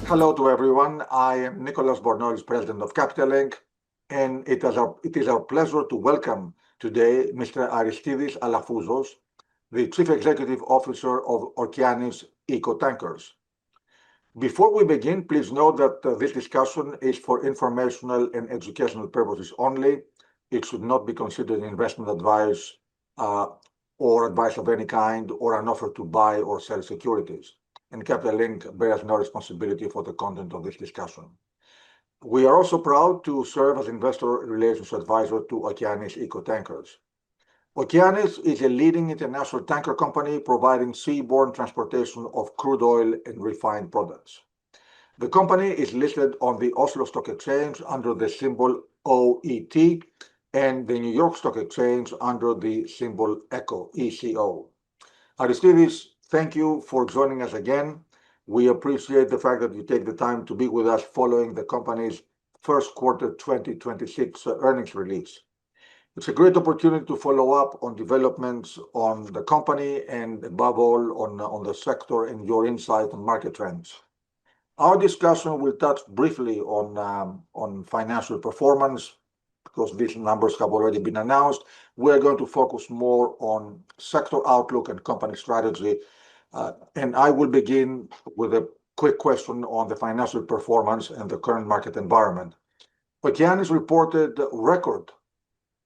Hello to everyone. I am Nicolas, President of Capital Inc., and it is our pleasure to welcome today Mr. Aristidis Alafouzos, the Chief Executive Officer of Okeanis Eco Tankers. Before we begin, please note that this discussion is for informational and educational purposes only. It should not be considered investment advice or advice of any kind, or an offer to buy or sell securities. And Capital Inc. bears no responsibility for the content of this discussion. We are also proud to serve as investor relations advisor to Okeanis Eco Tankers. Okeanis is a leading international tanker company providing seaborne transportation of crude oil and refined products. The company is listed on the Oslo Stock Exchange under the symbol OET and the New York Stock Exchange under the symbol ECO. Aristidis, thank you for joining us again. We appreciate the fact that you take the time to be with us following the company's first quarter 2026 earnings release. It's a great opportunity to follow up on developments on the company and above all on the sector and your insight on market trends. Our discussion will touch briefly on financial performance because these numbers have already been announced. We're going to focus more on sector outlook and company strategy. And I will begin with a quick question on the financial performance and the current market environment. Okeanis reported record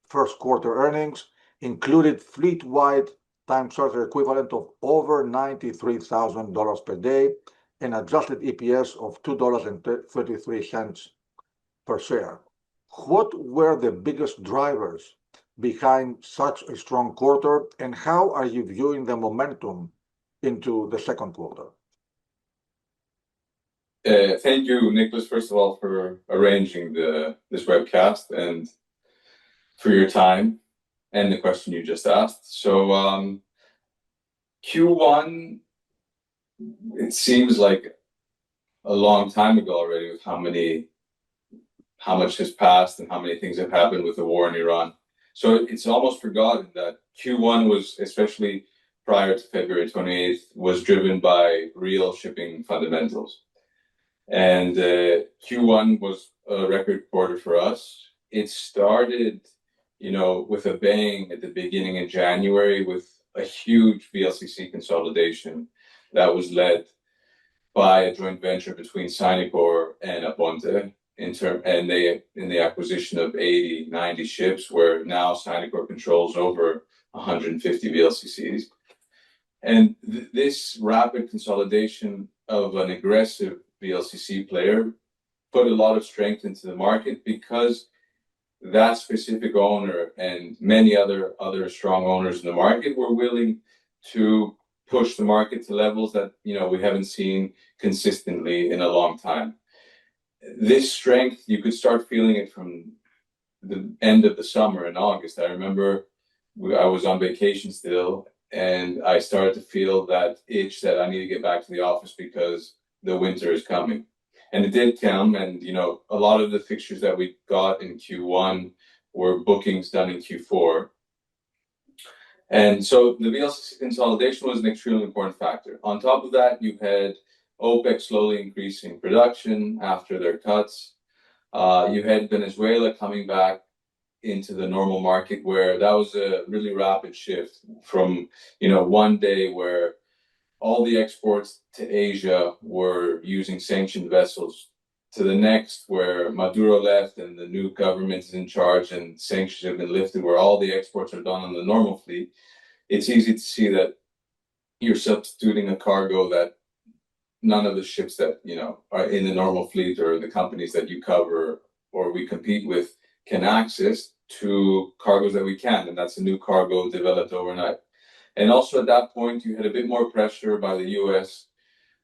first quarter earnings, included fleet-wide time charter equivalent of over $93,000 per day and adjusted EPS of $2.33 per share. What were the biggest drivers behind such a strong quarter, and how are you viewing the momentum into the second quarter? Thank you, Nicolas, first of all, for arranging this webcast and for your time and the question you just asked. So Q1, it seems like a long time ago already with how much has passed and how many things have happened with the war in Iran. So it's almost forgotten that Q1 was, especially prior to February 28th, was driven by real shipping fundamentals. And Q1 was a record quarter for us. It started, with a bang at the beginning of January with a huge VLCC consolidation that was led by a joint venture between Sinokor-Aponte in the acquisition of 90 ships, where now Sinokor controls over 150 VLCCs. And this rapid consolidation of an aggressive VLCC player put a lot of strength into the market because that specific owner and many other strong owners in the market were willing to push the market to levels that we haven't seen consistently in a long time. This strength, you could start feeling it from the end of the summer in August. I remember I was on vacation still, and I started to feel that itch that I need to get back to the office because the winter is coming. And it did come, and a lot of the fixtures that we got in Q1 were bookings done in Q4. And so the VLCC consolidation was an extremely important factor. On top of that, you had OPEC slowly increasing production after their cuts. You had Venezuela coming back into the normal market, where that was a really rapid shift from, one day where all the exports to Asia were using sanctioned vessels to the next, where Maduro left and the new government is in charge and sanctions have been lifted, where all the exports are done on the normal fleet. It's easy to see that you're substituting a cargo that none of the ships that, are in the normal fleet or the companies that you cover or we compete with can access to cargoes that we can. And that's a new cargo developed overnight. And also at that point, you had a bit more pressure by the US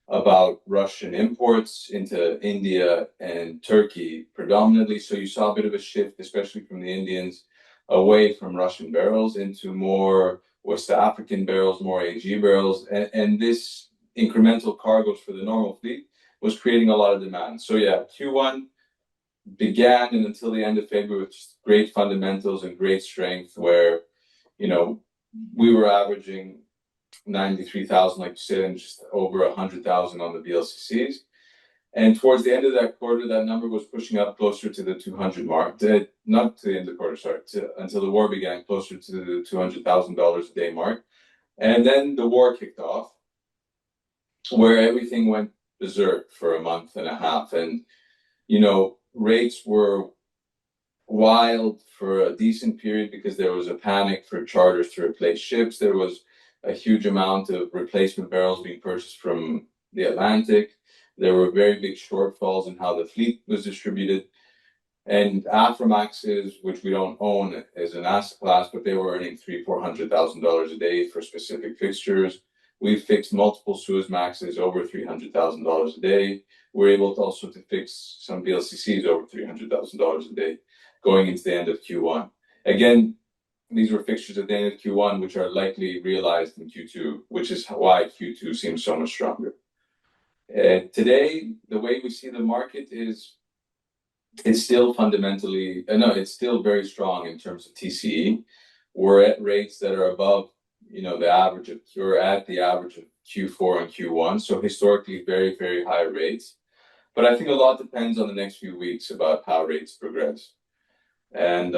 about Russian imports into India and Turkey predominantly. So you saw a bit of a shift, especially from the Indians, away from Russian barrels into more West African barrels, more AG barrels. And this incremental cargoes for the normal fleet was creating a lot of demand. So yeah, Q1 began and until the end of February with just great fundamentals and great strength, where, we were averaging 93,000, like you said, and just over 100,000 on the VLCCs. And towards the end of that quarter, that number was pushing up closer to the 200 mark. Not to the end of the quarter, sorry, until the war began, closer to the $200,000 a day mark. And then the war kicked off, where everything went berserk for a month and a half. And, you know, rates were wild for a decent period because there was a panic for charters to replace ships. There was a huge amount of replacement barrels being purchased from the Atlantic. There were very big shortfalls in how the fleet was distributed. And Aframaxes, which we don't own as an asset class, but they were earning $300,000-$400,000 a day for specific fixtures. We fixed multiple Suezmaxes over $300,000 a day. We're able to also to fix some VLCCs over $300,000 a day going into the end of Q1. Again, these were fixtures at the end of Q1, which are likely realized in Q2, which is why Q2 seems so much stronger. Today, the way we see the market is it's still fundamentally, it's still very strong in terms of TCE. We're at rates that are above, you know, the average of, we're at the average of Q4 and Q1. So historically, very, very high rates. But I think a lot depends on the next few weeks about how rates progress. And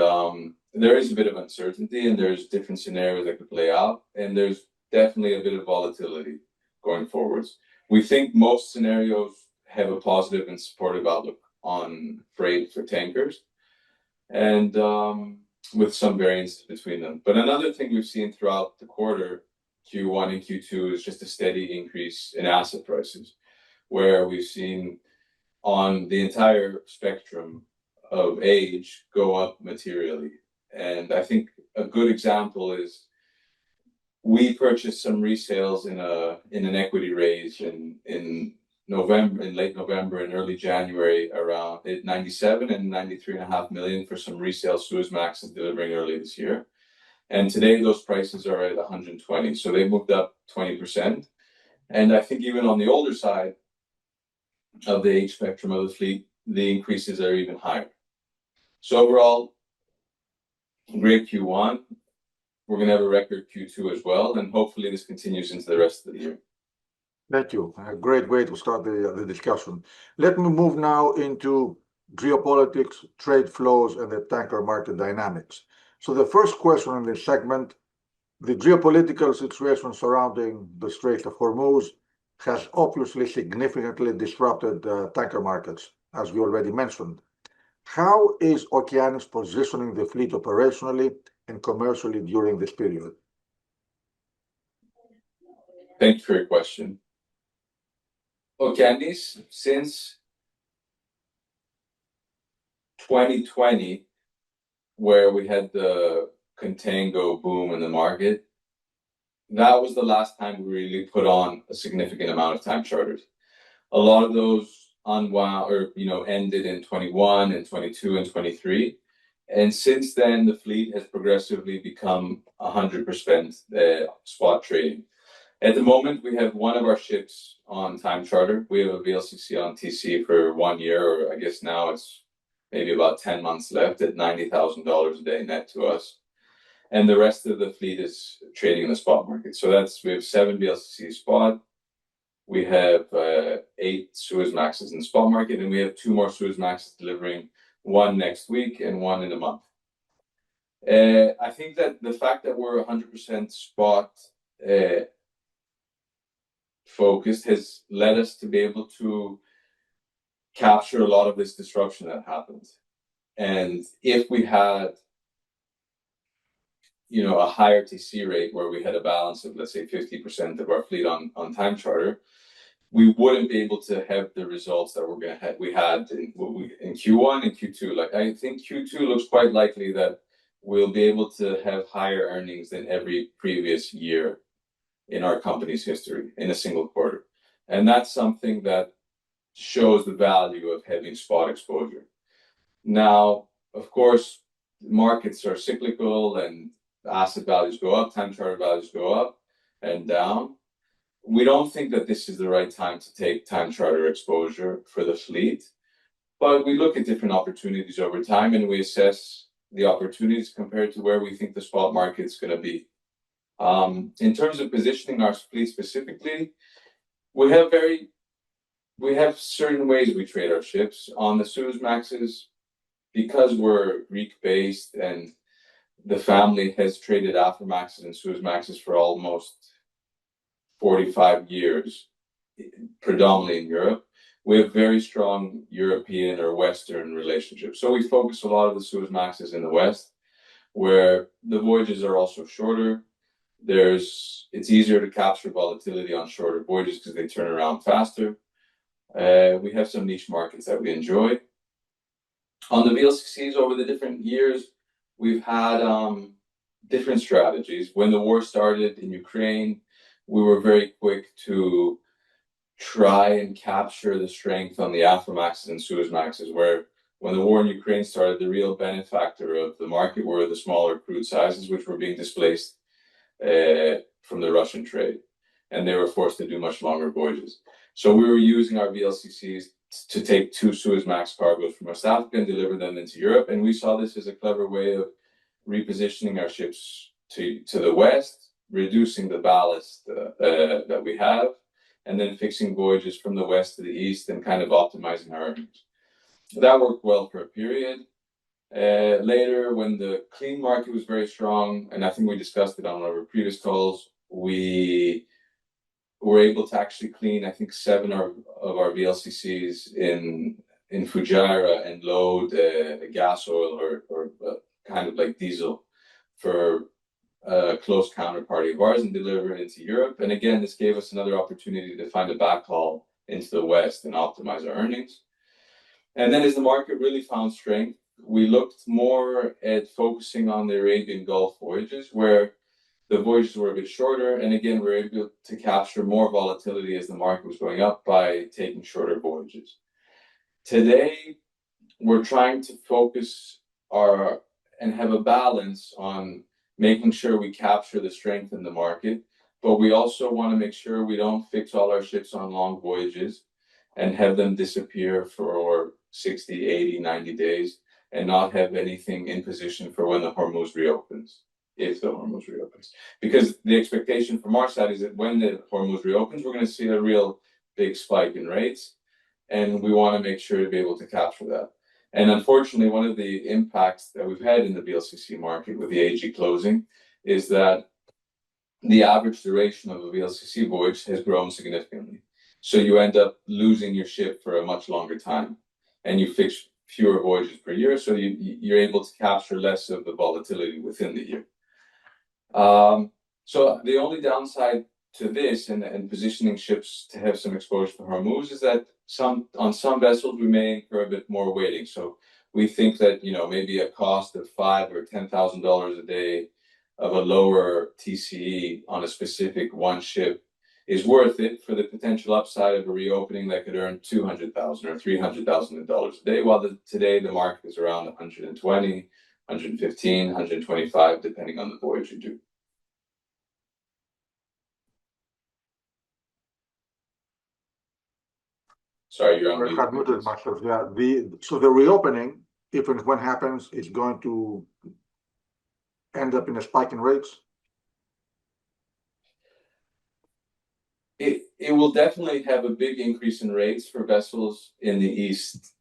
there is a bit of uncertainty and there's different scenarios that could play out. And there's definitely a bit of volatility going forwards. We think most scenarios have a positive and supportive outlook on freight for tankers, and with some variance between them. But another thing we've seen throughout the quarter, Q1 and Q2, is just a steady increase in asset prices, where we've seen on the entire spectrum of age go up materially. And I think a good example is we purchased some resales in an equity raise in November, in late November and early January, around at 97 and 93.5 million for some resale Suezmaxes delivering early this year. And today those prices are at 120. So they moved up 20%. And I think even on the older side of the age spectrum of the fleet, the increases are even higher. So overall, great Q1. We're going to have a record Q2 as well, and hopefully this continues into the rest of the year. Thank you. A great way to start the discussion. Let me move now into geopolitics, trade flows, and the tanker market dynamics. So the first question in this segment, the geopolitical situation surrounding the Strait of Hormuz has obviously significantly disrupted tanker markets, as we already mentioned. How is Okeanis positioning the fleet operationally and commercially during this period? Thank you for your question. Okeanis, since 2020, where we had the contango boom in the market, that was the last time we really put on a significant amount of time charters. A lot of those unwound or ended in 21 and 22 and 23. And since then, the fleet has progressively become 100% spot trading. At the moment, we have one of our ships on time charter. We have a VLCC on TC for 1 year, or I guess now it's maybe about 10 months left at $90,000 a day net to us. And the rest of the fleet is trading in the spot market. So we have 7 VLCC spot. We have 8 Suezmaxes in the spot market, and we have 2 more Suezmaxes delivering, one next week and one in a month. I think that the fact that we're 100% spot focused has led us to be able to capture a lot of this disruption that happened. And if we had a higher TC rate where we had a balance of, let's say, 50% of our fleet on time charter, we wouldn't be able to have the results that we had in Q1 and Q2. Like, I think Q2 looks quite likely that we'll be able to have higher earnings than every previous year in our company's history in a single quarter. And that's something that shows the value of having spot exposure. Now, of course, markets are cyclical and asset values go up, time charter values go up and down. We don't think that this is the right time to take time charter exposure for the fleet, but we look at different opportunities over time and we assess the opportunities compared to where we think the spot market's going to be. In terms of positioning our fleet specifically, we have very we have certain ways we trade our ships. On the Suezmaxes, because we're Greek-based and the family has traded Aframaxes and Suezmaxes for almost 45 years, predominantly in Europe, we have very strong European or Western relationships. So we focus a lot of the Suezmaxes in the West, where the voyages are also shorter. It's easier to capture volatility on shorter voyages because they turn around faster. We have some niche markets that we enjoy. On the VLCCs over the different years, we've had different strategies. When the war started in Ukraine, we were very quick to try and capture the strength on the Aframaxes and Suezmaxes, where when the war in Ukraine started, the real benefactor of the market were the smaller crude sizes, which were being displaced from the Russian trade, and they were forced to do much longer voyages. So we were using our VLCCs to take 2 Suezmax cargoes from West Africa and deliver them into Europe, and we saw this as a clever way of repositioning our ships to the west, reducing the ballast that we have, and then fixing voyages from the west to the east and kind of optimizing our earnings. That worked well for a period. Later, when the clean market was very strong, and I think we discussed it on one of our previous calls, we were able to actually clean, I think, 7 of our VLCCs in Fujairah and load gas oil or kind of like diesel for a close counterparty of ours and deliver it into Europe. And again, this gave us another opportunity to find a backhaul into the West and optimize our earnings. And then as the market really found strength, we looked more at focusing on the Arabian Gulf voyages, where the voyages were a bit shorter. And again, we were able to capture more volatility as the market was going up by taking shorter voyages. Today, we're trying to focus and have a balance on making sure we capture the strength in the market, but we also want to make sure we don't fix all our ships on long voyages and have them disappear for 60, 80, 90 days and not have anything in position for when the Hormuz reopens, if the Hormuz reopens. Because the expectation from our side is that when the Hormuz reopens, we're going to see a real big spike in rates, and we want to make sure to be able to capture that. And unfortunately, one of the impacts that we've had in the VLCC market with the AG closing is that the average duration of a VLCC voyage has grown significantly. So you end up losing your ship for a much longer time, and you fix fewer voyages per year, so you're able to capture less of the volatility within the year. So the only downside to this and positioning ships to have some exposure to Hormuz is that on some vessels we may incur a bit more waiting. So we think that maybe a cost of $5,000 or $10,000 a day of a lower TCE on a specific one ship is worth it for the potential upside of a reopening that could earn $200,000 or $300,000 a day, while today the market is around 120, 115, 125, depending on the voyage you do. Sorry, you're on mute. I had muted myself. Yeah. So the reopening, if and when happens, is going to end up in a spike in rates? It will definitely have a big increase in rates for vessels in the east,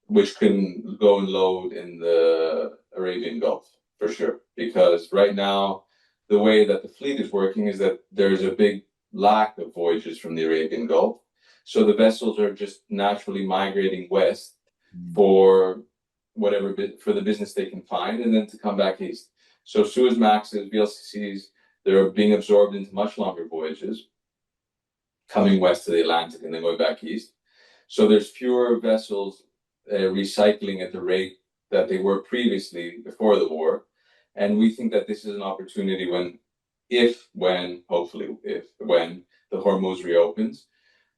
which can go and load in the Arabian Gulf, for sure. Because right now, the way that the fleet is working is that there's a big lack of voyages from the Arabian Gulf. So the vessels are just naturally migrating west for the business they can find, and then to come back east. So Suezmaxes, VLCCs, they're being absorbed into much longer voyages, coming west to the Atlantic and then going back east. So there's fewer vessels recycling at the rate that they were previously before the war. And we think that this is an opportunity when the Hormuz reopens,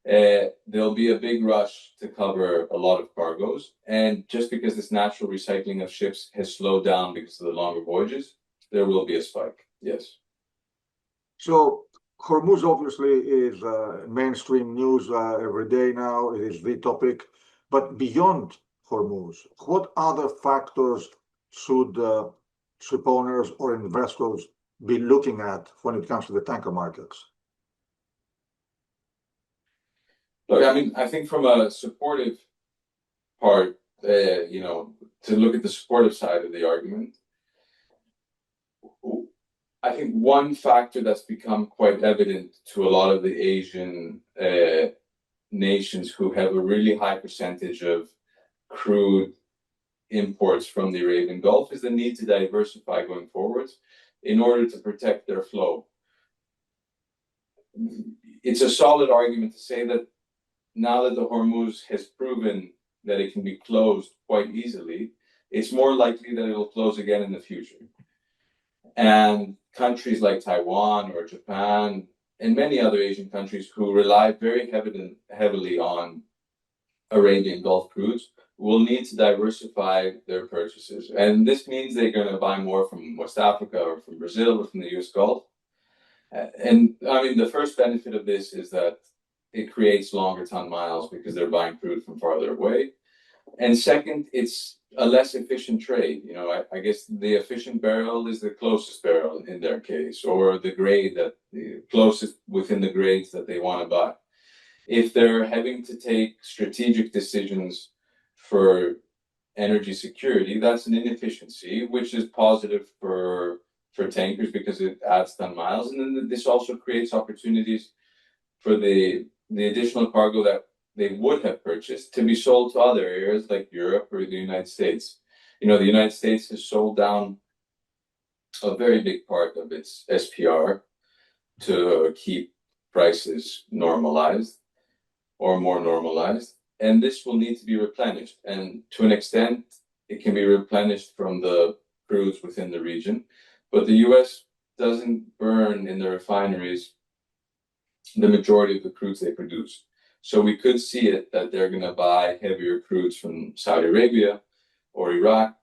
there'll be a big rush to cover a lot of cargoes. And just because this natural recycling of ships has slowed down because of the longer voyages, there will be a spike. Yes. So Hormuz obviously is mainstream news every day now. It is the topic. But beyond Hormuz, what other factors should ship owners or investors be looking at when it comes to the tanker markets? Look, I mean, I think from a supportive part, to look at the supportive side of the argument, I think one factor that's become quite evident to a lot of the Asian nations who have a really high percentage of crude imports from the Arabian Gulf is the need to diversify going forwards in order to protect their flow. It's a solid argument to say that now that the Hormuz has proven that it can be closed quite easily, it's more likely that it'll close again in the future. And countries like Taiwan or Japan and many other Asian countries who rely very heavily on Arabian Gulf crudes will need to diversify their purchases. And this means they're going to buy more from West Africa or from Brazil or from the US Gulf. And I mean, the first benefit of this is that it creates longer ton miles because they're buying crude from farther away. And second, it's a less efficient trade. I guess the efficient barrel is the closest barrel in their case, or the grade that the closest within the grades that they want to buy. If they're having to take strategic decisions for energy security, that's an inefficiency, which is positive for tankers because it adds ton miles. And then this also creates opportunities for the additional cargo that they would have purchased to be sold to other areas like Europe or the United States. The United States has sold down a very big part of its SPR to keep prices normalized or more normalized. And this will need to be replenished. And to an extent, it can be replenished from the crudes within the region. But the US doesn't burn in the refineries the majority of the crudes they produce. So we could see it that they're going to buy heavier crudes from Saudi Arabia or Iraq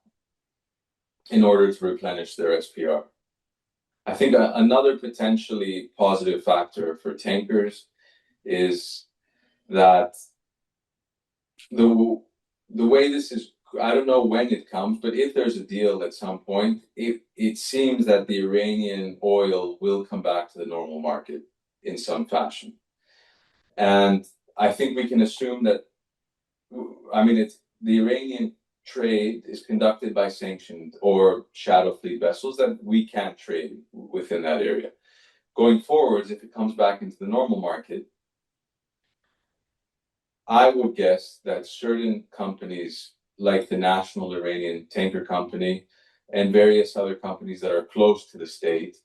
in order to replenish their SPR. I think another potentially positive factor for tankers is that the way this is, I don't know when it comes, but if there's a deal at some point, it seems that the Iranian oil will come back to the normal market in some fashion. And I think we can assume that, it's the Iranian trade is conducted by sanctioned or shadow fleet vessels that we can't trade within that area. Going forwards, if it comes back into the normal market, I would guess that certain companies like the National Iranian Tanker Company and various other companies that are close to the state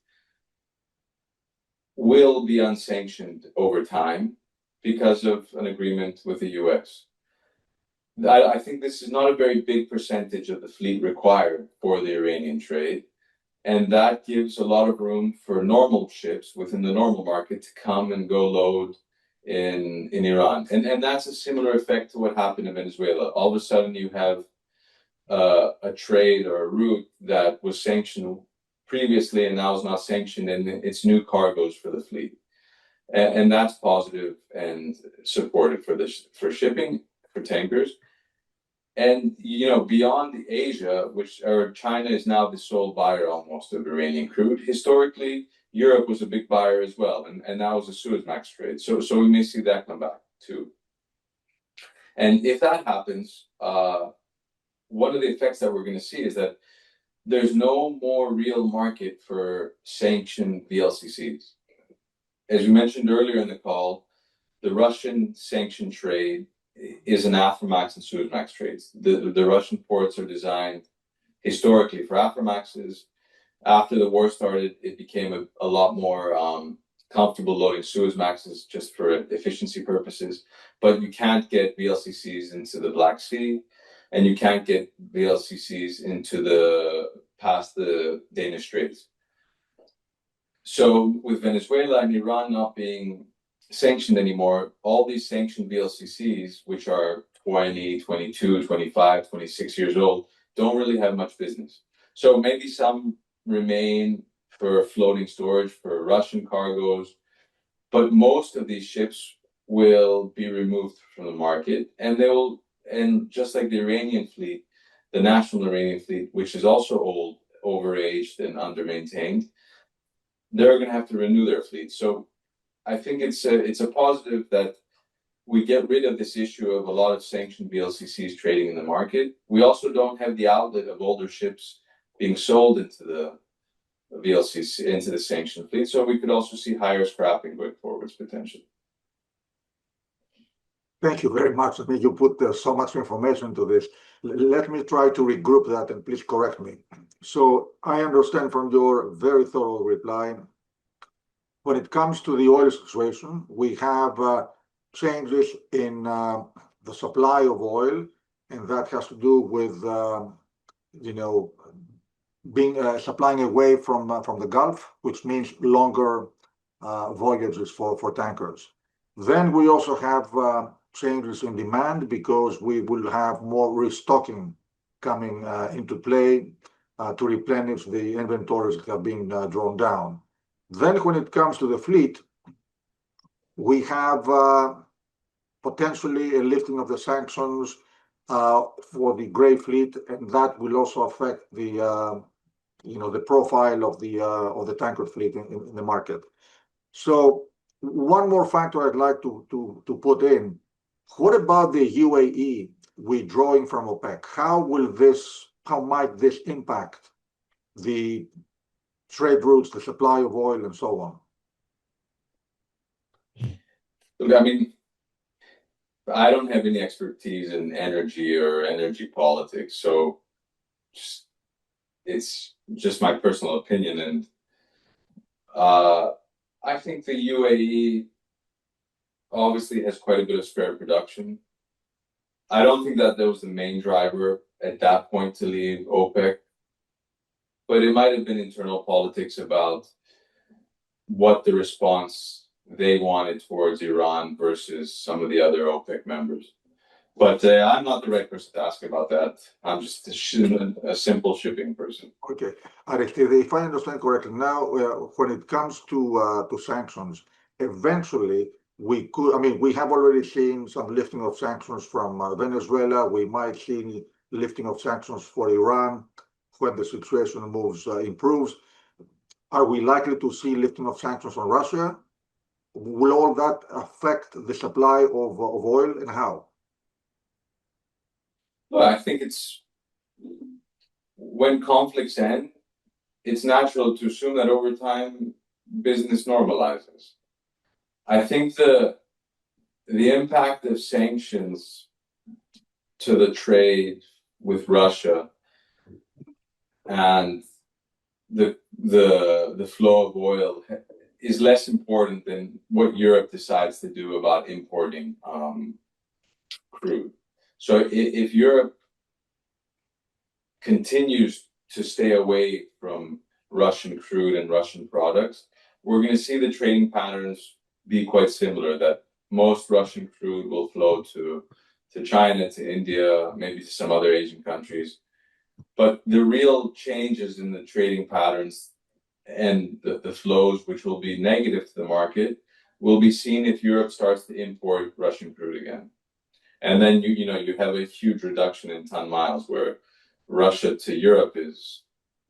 will be unsanctioned over time because of an agreement with the US. I think this is not a very big percentage of the fleet required for the Iranian trade, and that gives a lot of room for normal ships within the normal market to come and go load in Iran. And that's a similar effect to what happened in Venezuela. All of a sudden you have a trade or a route that was sanctioned previously and now is not sanctioned, and it's new cargoes for the fleet. And that's positive and supportive for shipping, for tankers. And, beyond Asia, China is now the sole buyer almost of Iranian crude. Historically, Europe was a big buyer as well, and now it's a Suezmax trade. So we may see that come back too. And if that happens, one of the effects that we're going to see is that there's no more real market for sanctioned VLCCs. As we mentioned earlier in the call, the Russian sanctioned trade is an Aframax and Suezmax trades. The Russian ports are designed historically for Aframaxes. After the war started, it became a lot more comfortable loading Suezmaxes just for efficiency purposes. But you can't get VLCCs into the Black Sea, and you can't get VLCCs past the Danish Straits. So with Venezuela and Iran not being sanctioned anymore, all these sanctioned VLCCs, which are 20, 22, 25, 26 years old, don't really have much business. So maybe some remain for floating storage for Russian cargoes, but most of these ships will be removed from the market, and just like the Iranian fleet, the national Iranian fleet, which is also old, overaged, and under-maintained, they're going to have to renew their fleet. So I think it's a positive that we get rid of this issue of a lot of sanctioned VLCCs trading in the market, we also don't have the outlet of older ships being sold into the VLCC, into the sanctioned fleet. So we could also see higher scrapping going forwards potentially. Thank you very much. I mean, you put so much information into this. Let me try to regroup that and please correct me. So I understand from your very thorough reply, when it comes to the oil situation, we have changes in the supply of oil, and that has to do with, being supplying away from the Gulf, which means longer voyages for tankers. Then we also have changes in demand because we will have more restocking coming into play to replenish the inventories that have been drawn down. Then when it comes to the fleet, we have potentially a lifting of the sanctions for the gray fleet, and that will also affect the the profile of the tanker fleet in the market. So one more factor I'd like to put in: what about the UAE withdrawing from OPEC? How might this impact the trade routes, the supply of oil, and so on? Look, I mean, I don't have any expertise in energy or energy politics, so it's just my personal opinion. And I think the UAE obviously has quite a bit of spare production. I don't think that was the main driver at that point to leave OPEC, but it might have been internal politics about what the response they wanted towards Iran versus some of the other OPEC members. But I'm not the right person to ask about that. I'm just a simple shipping person. Okay, Aristidis, if I understand correctly, now when it comes to sanctions, eventually we could. I mean, we have already seen some lifting of sanctions from Venezuela. We might see lifting of sanctions for Iran when the situation improves. Are we likely to see lifting of sanctions on Russia? Will all that affect the supply of oil, and how? Well, I think when conflicts end, it's natural to assume that over time business normalizes. I think the impact of sanctions to the trade with Russia and the flow of oil is less important than what Europe decides to do about importing crude. So if Europe continues to stay away from Russian crude and Russian products, we're going to see the trading patterns be quite similar, that most Russian crude will flow to China, to India, maybe to some other Asian countries. But the real changes in the trading patterns and the flows, which will be negative to the market, will be seen if Europe starts to import Russian crude again. And then you have a huge reduction in ton miles, where Russia to Europe is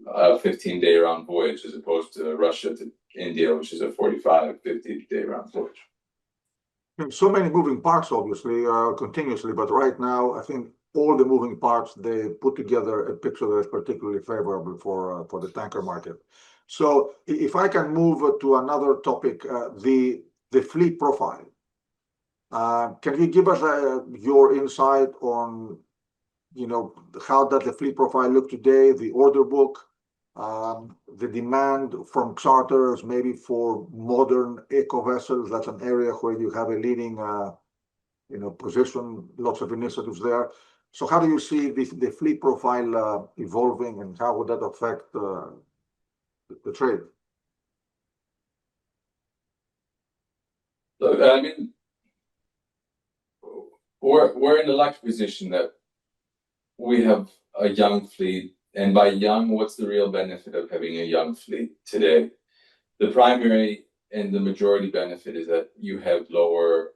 a 15-day round voyage as opposed to Russia to India, which is a 45, 50-day round voyage. So many moving parts, obviously, continuously, but right now, I think all the moving parts, they put together a picture that is particularly favorable for the tanker market. So if I can move to another topic, the fleet profile. Can you give us your insight on, how does the fleet profile look today, the order book, the demand from charters, maybe for modern eco vessels? That's an area where you have a leading, position, lots of initiatives there. So how do you see the fleet profile evolving, and how would that affect the trade? Look, I mean, we're in a lucky position that we have a young fleet, and by young, what's the real benefit of having a young fleet today? The primary and the majority benefit is that you have lower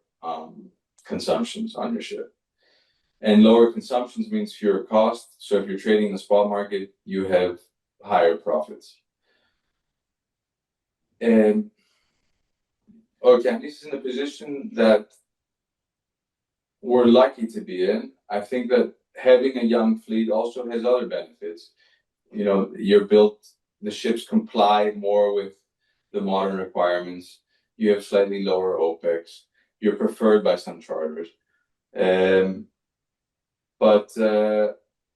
consumptions on your ship. And lower consumptions means fewer costs. So if you're trading in the spot market, you have higher profits. And Okeanis is in a position that we're lucky to be in. I think that having a young fleet also has other benefits. You know, the ships comply more with the modern requirements. You have slightly lower OPEX. You're preferred by some charters. But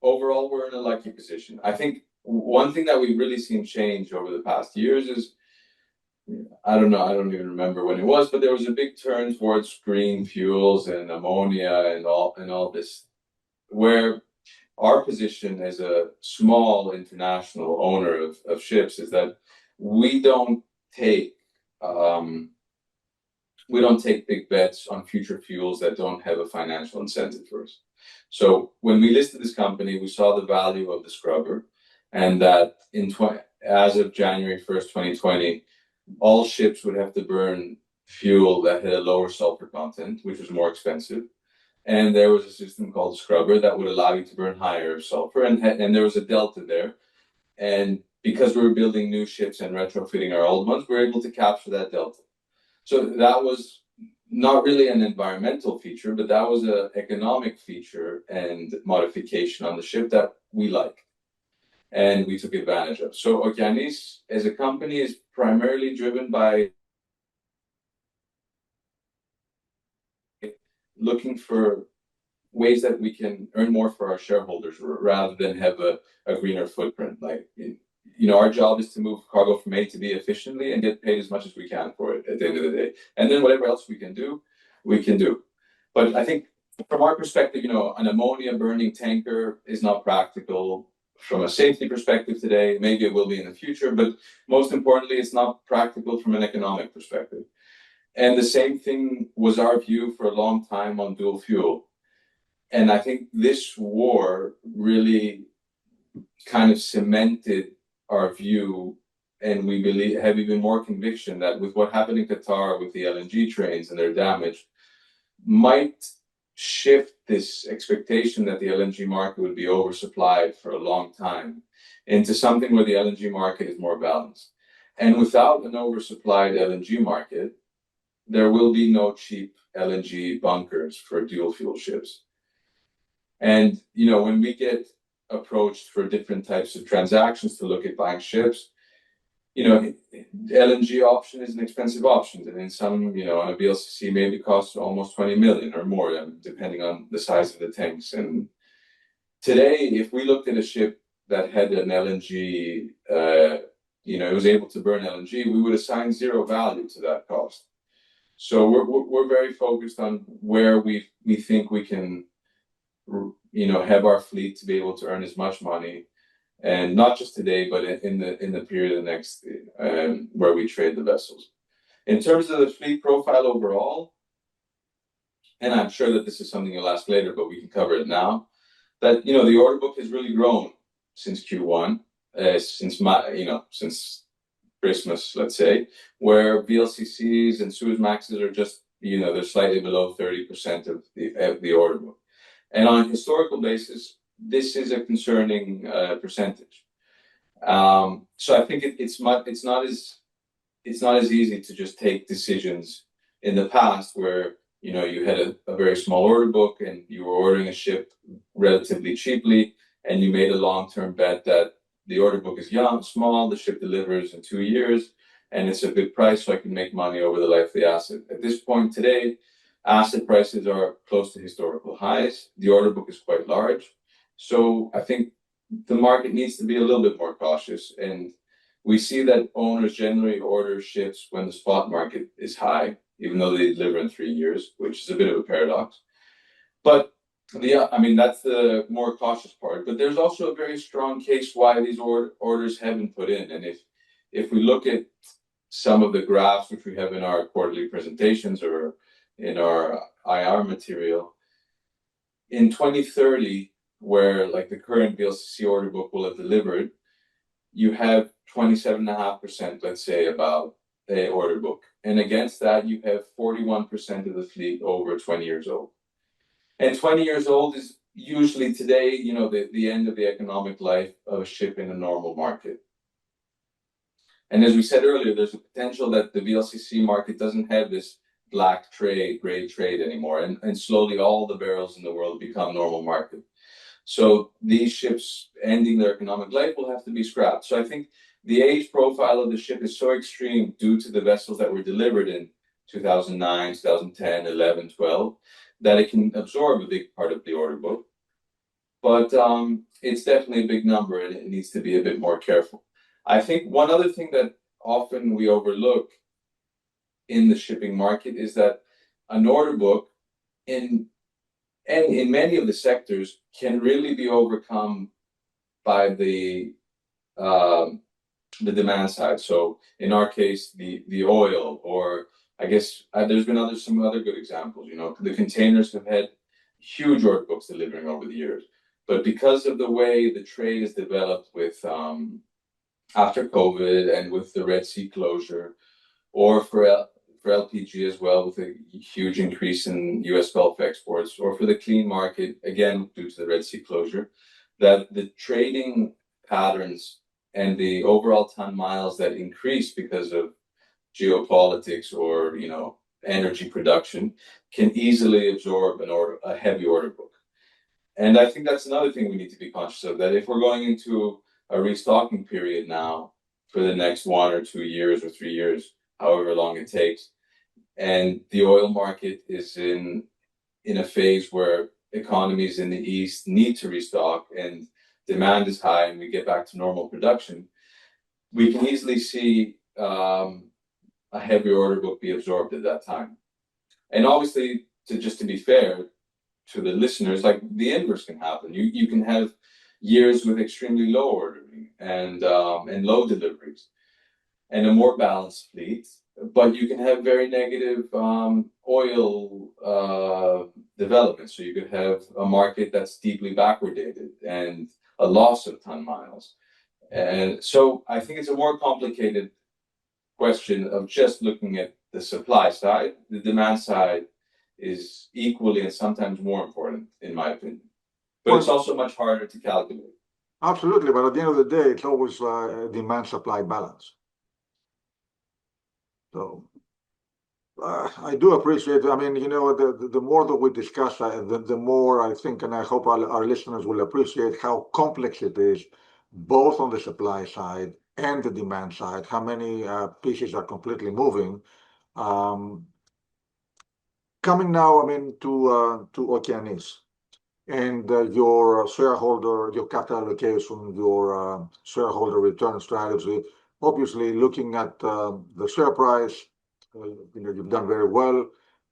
overall, we're in a lucky position. I think one thing that we've really seen change over the past years is, I don't know, I don't even remember when it was, but there was a big turn towards green fuels and ammonia and all this, where our position as a small international owner of ships is that we don't take big bets on future fuels that don't have a financial incentive for us. So when we listed this company, we saw the value of the scrubber, and that as of January 1st, 2020, all ships would have to burn fuel that had a lower sulfur content, which was more expensive. And there was a system called scrubber that would allow you to burn higher sulfur, and there was a delta there. And because we were building new ships and retrofitting our old ones, we were able to capture that delta. So that was not really an environmental feature, but that was an economic feature and modification on the ship that we liked, and we took advantage of. So Okeanis as a company is primarily driven by looking for ways that we can earn more for our shareholders rather than have a greener footprint. Like, you know, our job is to move cargo from A to B efficiently and get paid as much as we can for it at the end of the day. And then whatever else we can do, we can do. But I think from our perspective, you know, an ammonia burning tanker is not practical from a safety perspective today. Maybe it will be in the future, but most importantly, it's not practical from an economic perspective. And the same thing was our view for a long time on dual fuel. And I think this war really kind of cemented our view, and we have even more conviction that with what happened in Qatar with the LNG trains and their damage, might shift this expectation that the LNG market would be oversupplied for a long time into something where the LNG market is more balanced. And without an oversupplied LNG market, there will be no cheap LNG bunkers for dual fuel ships. And, you know, when we get approached for different types of transactions to look at buying ships, you know, the LNG option is an expensive option. And in some, you know, on a VLCC maybe costs almost 20 million or more, depending on the size of the tanks. And today, if we looked at a ship that had an LNG, you know, it was able to burn LNG, we would assign zero value to that cost. So we're very focused on where we think we can, you know, have our fleet to be able to earn as much money, and not just today, but in the period of the next where we trade the vessels. In terms of the fleet profile overall, and I'm sure that this is something you'll ask later, but we can cover it now. That, you know, the order book has really grown since Q1, since Christmas, let's say, where VLCCs and Suezmaxes are just, you know, they're slightly below 30% of the order book. And on a historical basis, this is a concerning percentage. So I think it's not as easy to just take decisions in the past where, you know, you had a very small order book and you were ordering a ship relatively cheaply, and you made a long-term bet that the order book is small, the ship delivers in 2 years, and it's a good price, so I can make money over the life of the asset. At this point today, asset prices are close to historical highs. The order book is quite large. So I think the market needs to be a little bit more cautious. And we see that owners generally order ships when the spot market is high, even though they deliver in 3 years, which is a bit of a paradox. But I mean, that's the more cautious part. But there's also a very strong case why these orders have been put in. And if we look at some of the graphs which we have in our quarterly presentations or in our IR material, in 2030, where like the current VLCC order book will have delivered, you have 27.5%, let's say, about a order book. And against that, you have 41% of the fleet over 20 years old. And 20 years old is usually today, you know, the end of the economic life of a ship in a normal market. And as we said earlier, there's a potential that the VLCC market doesn't have this black trade, gray trade anymore, and slowly all the barrels in the world become normal market. So these ships ending their economic life will have to be scrapped. So I think the age profile of the ship is so extreme due to the vessels that were delivered in 2009, 2010, 11, 12, that it can absorb a big part of the order book. But it's definitely a big number, and it needs to be a bit more careful. I think one other thing that often we overlook in the shipping market is that an order book in many of the sectors can really be overcome by the demand side. So in our case, the oil, or I guess there's been some other good examples. You know, the containers have had huge order books delivering over the years, but because of the way the trade is developed with after COVID and with the Red Sea closure, or for LPG as well, with a huge increase in US Gulf exports, or for the clean market, again, due to the Red Sea closure, that the trading patterns and the overall ton miles that increase because of geopolitics or, you know, energy production can easily absorb a heavy order book. And I think that's another thing we need to be conscious of, that if we're going into a restocking period now for the next 1 or 2 years or 3 years, however long it takes, and the oil market is in a phase where economies in the East need to restock and demand is high and we get back to normal production, we can easily see a heavy order book be absorbed at that time. And obviously, to be fair to the listeners, like the inverse can happen. You can have years with extremely low ordering and low deliveries and a more balanced fleet, but you can have very negative oil development. So you could have a market that's deeply backwardated and a loss of ton miles. And so I think it's a more complicated question of just looking at the supply side. The demand side is equally and sometimes more important, in my opinion. But it's also much harder to calculate. Absolutely, but at the end of the day, it's always a demand-supply balance. So I do appreciate, I mean, you know, the more that we discuss, the more I think, and I hope our listeners will appreciate how complex it is, both on the supply side and the demand side, how many pieces are completely moving. Coming now, I mean, to Okeanis and your shareholder, your capital allocation, your shareholder return strategy. Obviously, looking at the share price, you know, you've done very well,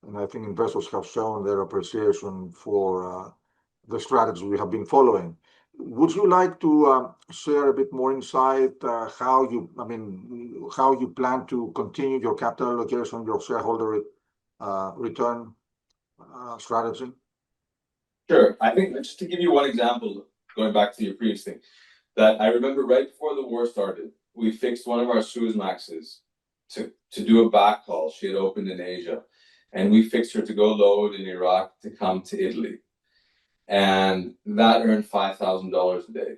and I think investors have shown their appreciation for the strategy we have been following. Would you like to share a bit more insight how you plan to continue your capital allocation, your shareholder return strategy? Sure. I think just to give you one example, going back to your previous thing, that I remember right before the war started, we fixed one of our Suezmaxes to do a backhaul. She had opened in Asia, and we fixed her to go load in Iraq to come to Italy. And that earned $5,000 a day.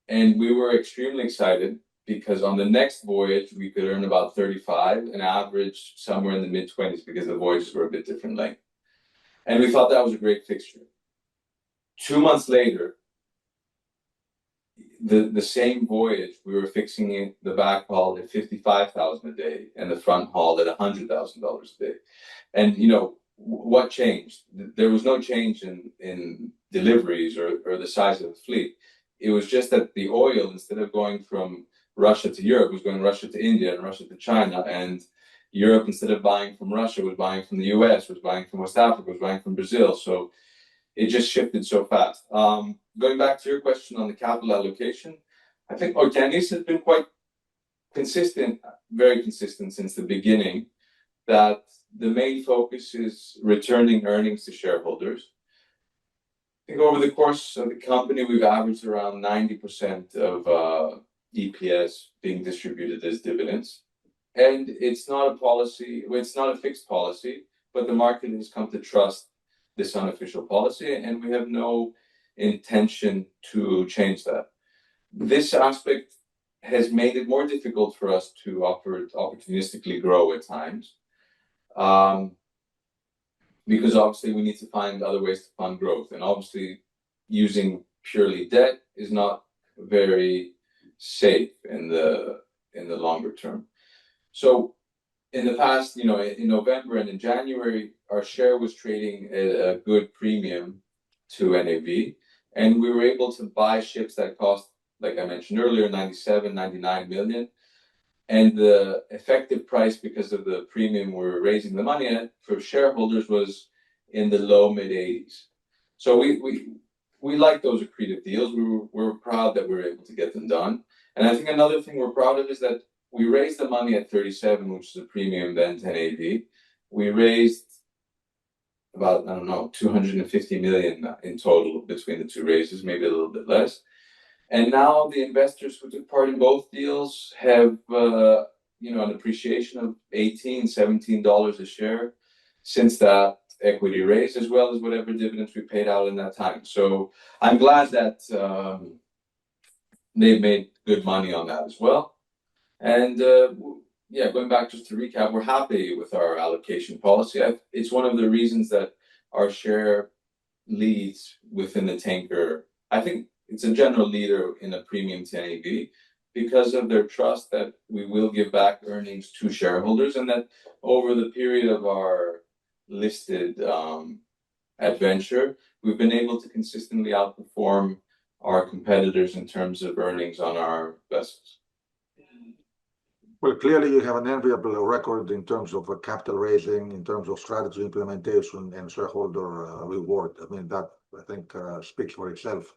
And we were extremely excited because on the next voyage, we could earn about 35, an average somewhere in the mid-20s because the voyages were a bit different length. And we thought that was a great fixture. 2 months later, the same voyage, we were fixing it, the back haul at $55,000 a day and the front haul at $100,000 a day. And, you know, what changed? There was no change in deliveries or the size of the fleet. It was just that the oil, instead of going from Russia to Europe, was going Russia to India and Russia to China. And Europe, instead of buying from Russia, was buying from the US, was buying from West Africa, was buying from Brazil. So it just shifted so fast. Going back to your question on the capital allocation, I think Okeanis has been quite consistent, very consistent since the beginning, that the main focus is returning earnings to shareholders. I think over the course of the company, we've averaged around 90% of EPS being distributed as dividends. And it's not a policy, it's not a fixed policy, but the market has come to trust this unofficial policy, and we have no intention to change that. This aspect has made it more difficult for us to opportunistically grow at times. because obviously we need to find other ways to fund growth, and obviously using purely debt is not very safe in the longer term. So in the past, in November and in January, our share was trading at a good premium to NAV, and we were able to buy ships that cost, like I mentioned earlier, 97, 99 million. And the effective price, because of the premium we were raising the money at for shareholders, was in the low mid 80s. So we like those accretive deals. We're proud that we were able to get them done. And I think another thing we're proud of is that we raised the money at 37, which is a premium then to NAV. We raised about, 250 million in total between the two raises, maybe a little bit less. And now the investors who took part in both deals have, an appreciation of $18, $17 a share since that equity raise, as well as whatever dividends we paid out in that time. So I'm glad that they've made good money on that as well. And going back just to recap, we're happy with our allocation policy. It's one of the reasons that our share leads within the tanker. I think it's a general leader in a premium to NAV because of their trust that we will give back earnings to shareholders, and that over the period of our listed adventure, we've been able to consistently outperform our competitors in terms of earnings on our vessels. Well, clearly you have an enviable record in terms of capital raising, in terms of strategy implementation and shareholder reward. I mean, that I think speaks for itself.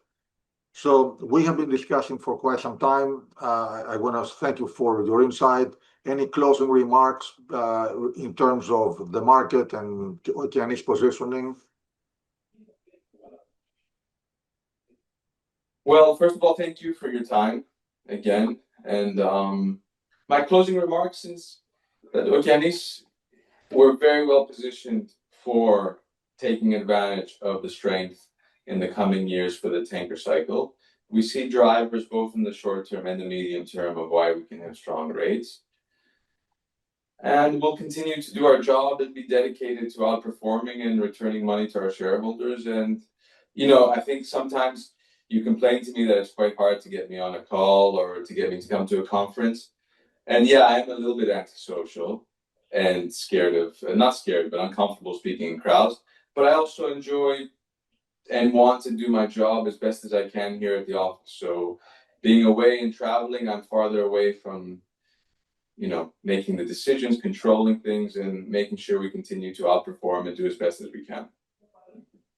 So we have been discussing for quite some time. I want to thank you for your insight. Any closing remarks in terms of the market and Okeanis positioning? Well, first of all, thank you for your time again. And my closing remarks is that Okeanis, we're very well positioned for taking advantage of the strength in the coming years for the tanker cycle. We see drivers both in the short term and the medium term of why we can have strong rates. And we'll continue to do our job and be dedicated to outperforming and returning money to our shareholders. And, I think sometimes you complain to me that it's quite hard to get me on a call or to get me to come to a conference. And yeah, I'm a little bit antisocial and not scared, but uncomfortable speaking in crowds. But I also enjoy and want to do my job as best as I can here at the office. So being away and traveling, I'm farther away from, making the decisions, controlling things, and making sure we continue to outperform and do as best as we can.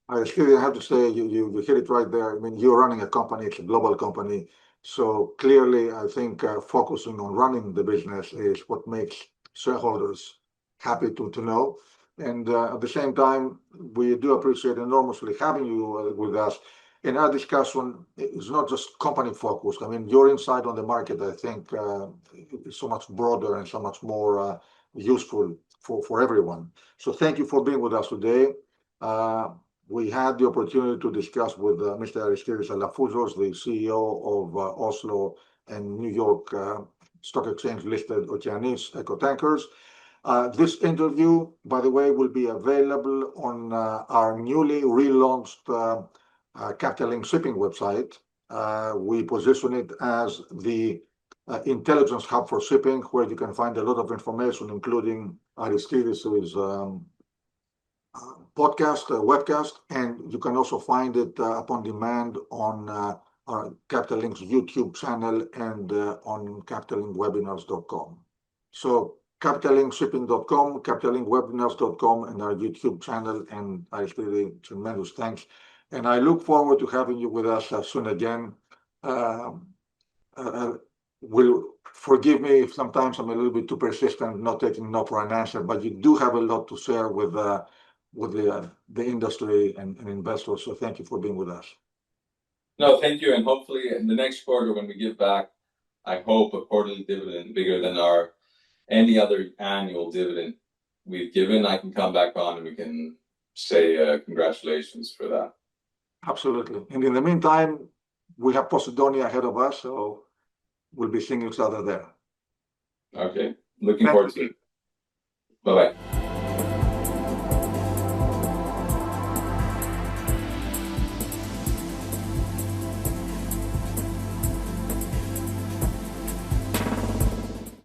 I still have to say, you hit it right there. I mean, you're running a company, it's a global company. So clearly, I think focusing on running the business is what makes shareholders happy to know. And at the same time, we do appreciate enormously having you with us. And our discussion is not just company focused. I mean, your insight on the market, I think, is so much broader and so much more useful for everyone. So thank you for being with us today. We had the opportunity to discuss with Mr. Aristidis Alafouzos, the CEO of Oslo and New York Stock Exchange listed Okeanis Eco Tankers. This interview, by the way, will be available on our newly relaunched Capital Link Shipping website. We position it as the intelligence hub for shipping, where you can find a lot of information, including Aristidis' podcast, webcast, and you can also find it upon demand on our Capital Link's YouTube channel and on capitallinkwebinars.com. So capitalinshipping.com, capitalinkwebinars.com, and our YouTube channel. And Aristidis, tremendous thanks. And I look forward to having you with us soon again. Will forgive me if sometimes I'm a little bit too persistent, not taking no for an answer, but you do have a lot to share with the industry and investors. So thank you for being with us. No, thank you. And hopefully in the next quarter, when we give back, I hope a quarterly dividend bigger than any other annual dividend we've given, I can come back on and we can say congratulations for that. Absolutely. And in the meantime, we have Posidonia ahead of us, so we'll be seeing each other there. Okay. Looking forward to it. Bye-bye.